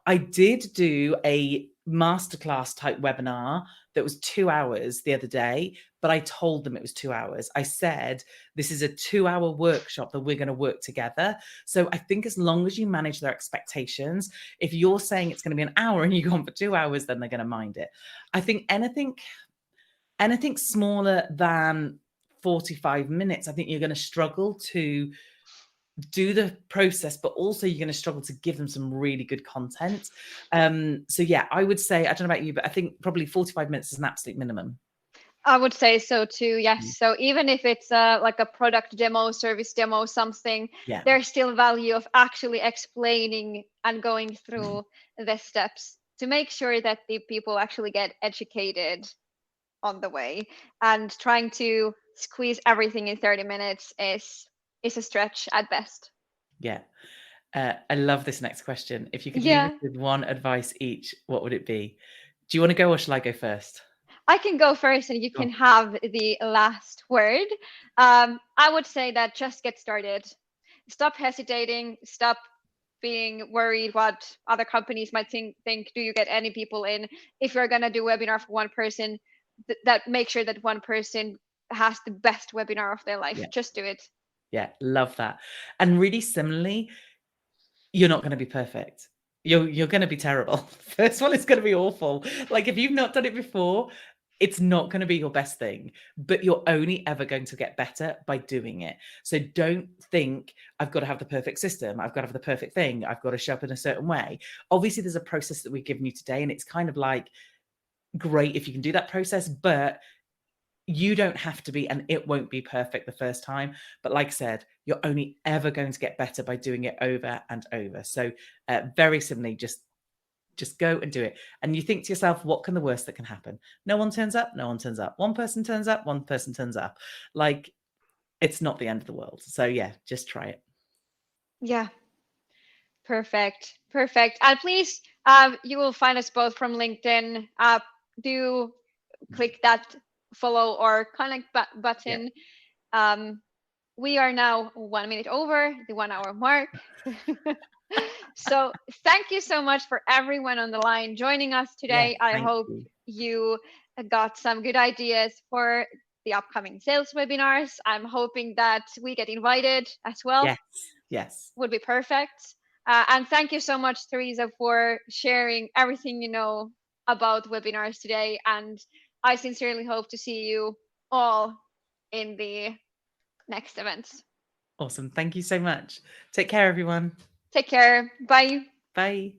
I did do a masterclass type webinar that was 2 hours the other day, but I told them it was 2 hours. I said, this is a 2-hour workshop that we're going to work together. So I think as long as you manage their expectations, if you're saying it's going to be an hour and you go on for 2 hours, then they're going to mind it. I think anything smaller than 45 minutes, I think you're going to struggle to do the process, but also you're going to struggle to give them some really good content. So yeah, I would say, I don't know about you, but I think probably 45 minutes is an absolute minimum. I would say so too, yes. So even if it's like a product demo, service demo, something, Yeah. there's still value of actually explaining and going through the steps to make sure that the people actually get educated on the way. And trying to squeeze everything in 30 minutes is a stretch at best. Yeah. I love this next question. If you could leave us Yeah, with one advice each, what would it be? Do you want to go or shall I go first? I can go first and you can Oh, have the last word. I would say that just get started. Stop hesitating. Stop being worried what other companies might think. Do you get any people in? If you're going to do webinar for one person, that make sure that one person has the best webinar of their life. yeah. Just do it. Yeah. Love that. And really similarly, you're not going to be perfect. You're going to be terrible. First one is going to be awful. Like if you've not done it before, it's not going to be your best thing, but you're only ever going to get better by doing it. So don't think I've got to have the perfect system. I've got to have the perfect thing. I've got to show up in a certain way. Obviously there's a process that we've given you today, and it's kind of like great if you can do that process, but you don't have to be, and it won't be perfect the first time. But like I said, you're only ever going to get better by doing it over and over. So very similarly, just go and do it. And you think to yourself, what can the worst that can happen? No one turns up, no one turns up. One person turns up, one person turns up. Like, it's not the end of the world. So yeah, just try it. Yeah. Perfect. Perfect. And please, you will find us both from LinkedIn. Do click that follow or connect Yeah. button. We are now 1 minute over the 1 hour mark. So thank you so much for everyone on the line joining us Yeah. today. I Thank hope you. you got some good ideas for the upcoming sales webinars. I'm hoping that we get invited as well. Yes. Yes. Would be perfect. And thank you so much, Teresa, for sharing everything you know about webinars today. And I sincerely hope to see you all in the next events. Awesome. Thank you so much. Take care, everyone. Take care. Bye. Bye.